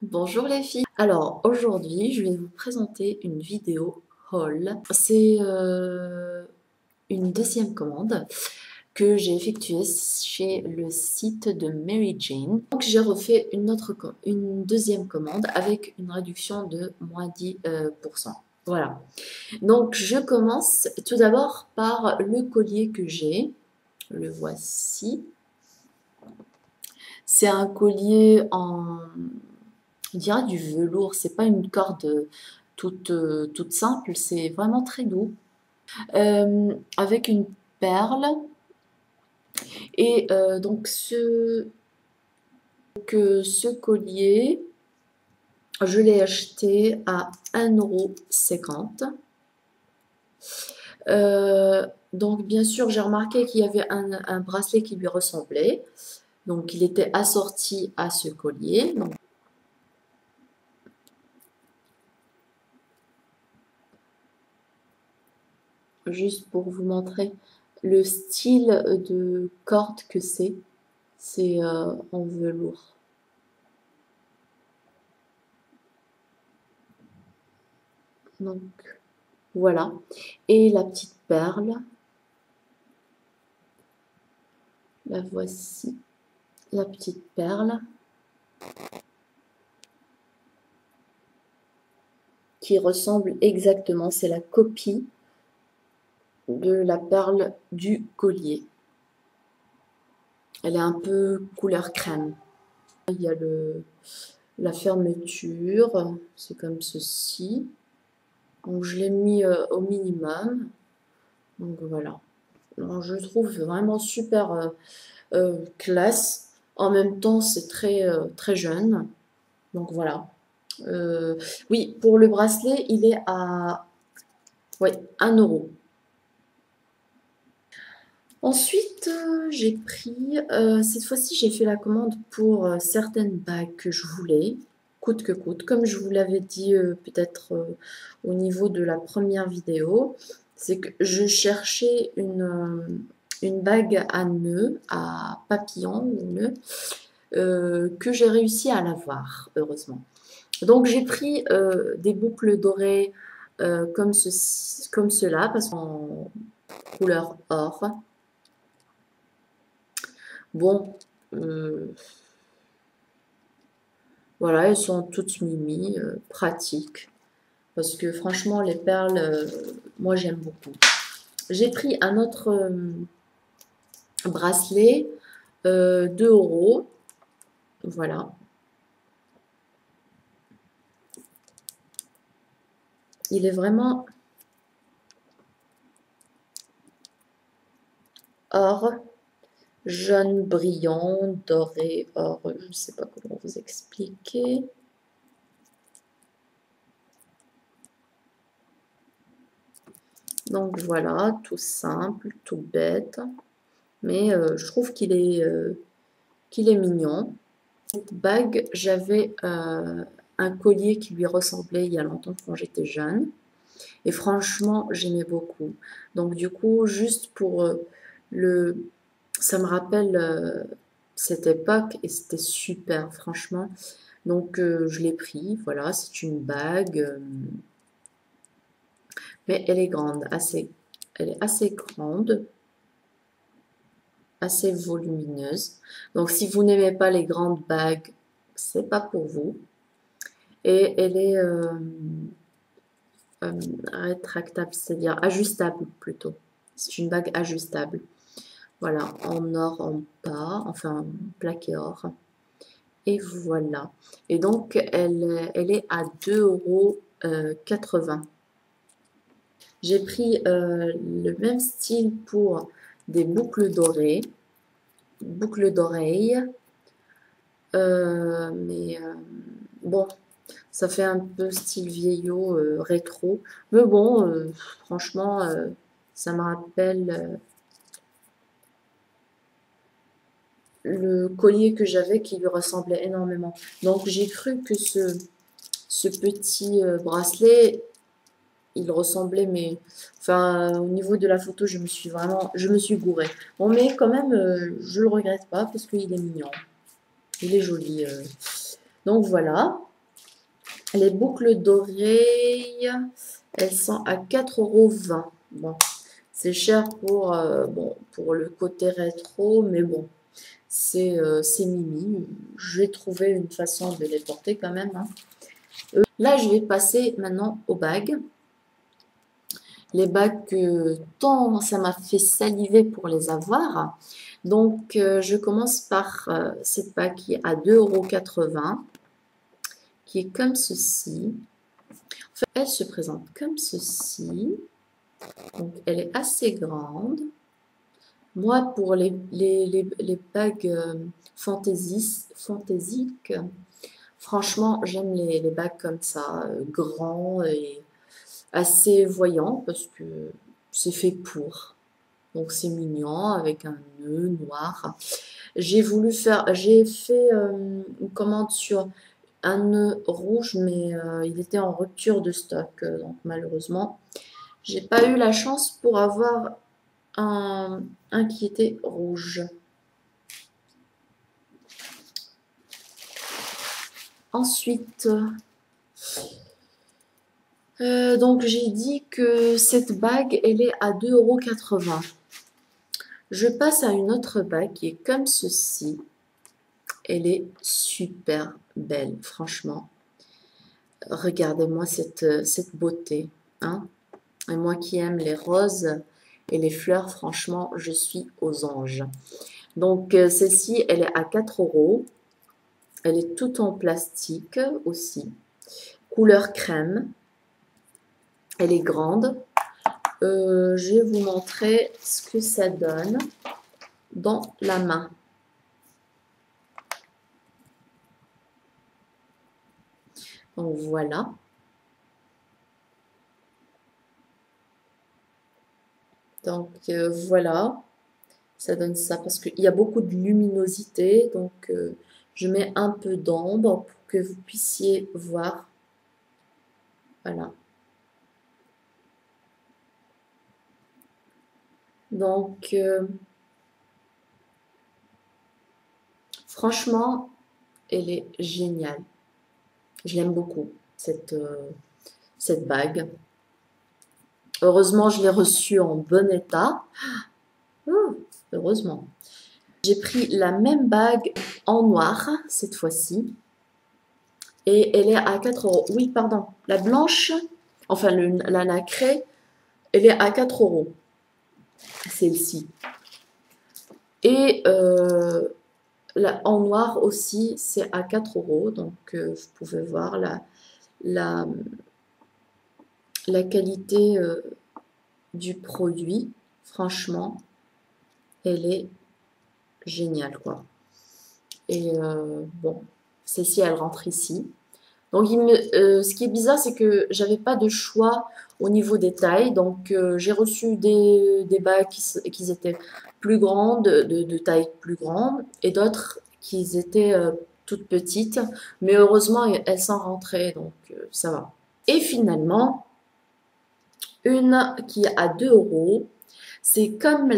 Bonjour les filles. Alors aujourd'hui, je vais vous présenter une vidéo haul. C'est une deuxième commande que j'ai effectuée chez le site de Mary Jane. Donc j'ai refait une deuxième commande avec une réduction de moins 10%. Voilà. Donc je commence tout d'abord par le collier que j'ai. Le voici. C'est un collier en, on dirait du velours, c'est pas une corde toute simple, c'est vraiment très doux. Avec une perle. Et donc ce collier, je l'ai acheté à 1,50 €. Donc bien sûr, j'ai remarqué qu'il y avait un bracelet qui lui ressemblait. Donc il était assorti à ce collier. Donc, juste pour vous montrer le style de corde que c'est en velours. Donc voilà. Et la petite perle, la voici, la petite perle qui ressemble exactement, c'est la copie de la perle du collier. Elle est un peu couleur crème. Il y a la fermeture, c'est comme ceci. Donc je l'ai mis au minimum. Donc voilà. Donc, je trouve vraiment super classe. En même temps, c'est très jeune. Donc voilà. Oui, pour le bracelet, il est à ouais, 1 €. Ensuite, j'ai pris, cette fois-ci, j'ai fait la commande pour certaines bagues que je voulais, coûte que coûte. Comme je vous l'avais dit peut-être au niveau de la première vidéo, c'est que je cherchais une bague à nœud, à papillon ou nœud, que j'ai réussi à l'avoir, heureusement. Donc j'ai pris des boucles dorées comme cela, parce qu'en couleur or. Bon, voilà, elles sont toutes mimi, pratiques. Parce que franchement, les perles, moi j'aime beaucoup. J'ai pris un autre bracelet, 2 €. Voilà. Il est vraiment or, jaune brillant, doré, or, je ne sais pas comment vous expliquer. Donc voilà, tout simple, tout bête. Mais je trouve qu'il est mignon. Cette bague, j'avais un collier qui lui ressemblait il y a longtemps quand j'étais jeune. Et franchement, j'aimais beaucoup. Donc du coup, juste pour le... Ça me rappelle cette époque et c'était super, franchement. Donc je l'ai pris, voilà, c'est une bague. Mais elle est grande, elle est assez grande, assez volumineuse. Donc si vous n'aimez pas les grandes bagues, c'est pas pour vous. Et elle est rétractable, c'est-à-dire ajustable plutôt. C'est une bague ajustable. Voilà, en or en bas, enfin plaqué or. Et voilà. Et donc, elle est à 2,80 €. J'ai pris le même style pour des boucles dorées, boucles d'oreilles. Mais bon, ça fait un peu style vieillot, rétro. Mais bon, franchement, ça me rappelle le collier que j'avais qui lui ressemblait énormément. Donc j'ai cru que ce petit bracelet, il ressemblait, mais enfin au niveau de la photo, je me suis gourée. Bon, mais quand même, je le regrette pas parce qu'il est mignon, il est joli. Donc voilà. Les boucles d'oreilles, elles sont à 4,20 €. Bon, c'est cher pour, bon, pour le côté rétro, mais bon, c'est mimi. J'ai trouvé une façon de les porter quand même, hein. Là, je vais passer maintenant aux bagues. Les bagues que tant ça m'a fait saliver pour les avoir. Donc, je commence par cette bague qui est à 2,80 €, qui est comme ceci. En fait, elle se présente comme ceci. Donc, elle est assez grande. Moi, pour les bagues fantaisiques, franchement, j'aime les bagues comme ça, grands et assez voyants, parce que c'est fait pour. Donc, c'est mignon, avec un nœud noir. J'ai fait une commande sur un nœud rouge, mais il était en rupture de stock, donc malheureusement, j'ai pas eu la chance pour avoir un qui était rouge. Ensuite, donc j'ai dit que cette bague, elle est à 2,80 €. Je passe à une autre bague qui est comme ceci. Elle est super belle, franchement. Regardez-moi cette beauté, hein. Et moi qui aime les roses et les fleurs, franchement, je suis aux anges. Donc, celle-ci, elle est à 4 €. Elle est toute en plastique aussi, couleur crème. Elle est grande. Je vais vous montrer ce que ça donne dans la main. Donc voilà. Donc voilà, ça donne ça parce qu'il y a beaucoup de luminosité. Donc je mets un peu d'ombre pour que vous puissiez voir. Voilà. Donc franchement, elle est géniale. Je l'aime beaucoup, cette bague. Heureusement, je l'ai reçue en bon état. Oh, heureusement. J'ai pris la même bague en noir, cette fois-ci. Et elle est à 4 €. Oui, pardon. La blanche, enfin la nacrée, elle est à 4 €. Celle-ci. Et en noir aussi, c'est à 4 €. Donc, vous pouvez voir la, la qualité du produit. Franchement, elle est géniale, quoi. Et bon, celle-ci, elle rentre ici. Donc, ce qui est bizarre, c'est que j'avais pas de choix au niveau des tailles. Donc, j'ai reçu des bagues qui étaient plus grandes, de taille plus grande, et d'autres qui étaient toutes petites. Mais heureusement, elles sont rentrées, donc ça va. Et finalement, une qui est à 2 €. C'est comme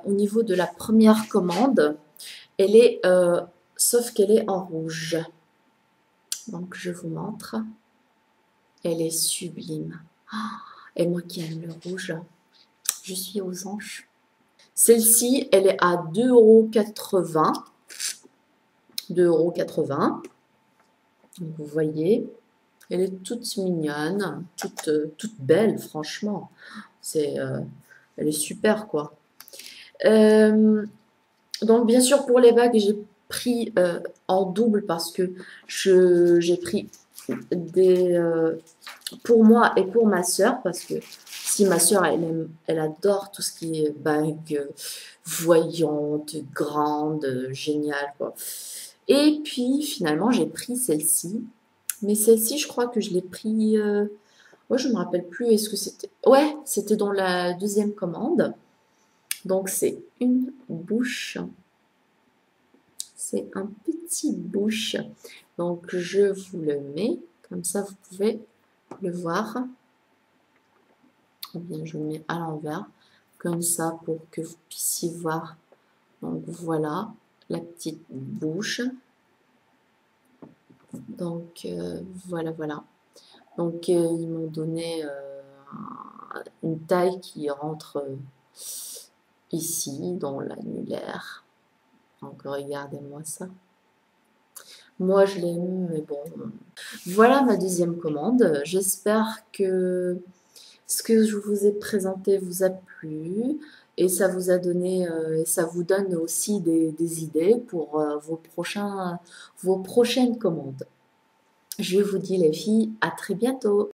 au niveau de la première commande, elle est, sauf qu'elle est en rouge. Donc, je vous montre. Elle est sublime. Et moi qui aime le rouge, je suis aux anges. Celle-ci, elle est à 2,80 €. 2,80 €. Donc, vous voyez, elle est toute mignonne, toute belle, franchement. Elle est super, quoi. Donc, bien sûr, pour les bagues, j'ai pris en double parce que j'ai pris pour moi et pour ma soeur, parce que si ma soeur, elle adore tout ce qui est bague voyante, grande, géniale, quoi. Et puis, finalement, j'ai pris celle-ci. Mais celle-ci, je crois que je l'ai pris... ouais, je ne me rappelle plus. Est-ce que c'était... Ouais, c'était dans la deuxième commande. Donc, c'est une bouche. C'est un petit bouche. Donc, je vous le mets. Comme ça, vous pouvez le voir. Ou bien, je le mets à l'envers. Comme ça, pour que vous puissiez voir. Donc, voilà la petite bouche. Donc voilà, voilà. Donc ils m'ont donné une taille qui rentre ici dans l'annulaire. Donc regardez-moi ça. Moi je l'aime, mais bon. Voilà ma deuxième commande. J'espère que ce que je vous ai présenté vous a plu et ça vous a donné, ça vous donne aussi des idées pour vos prochaines commandes. Je vous dis les filles, à très bientôt.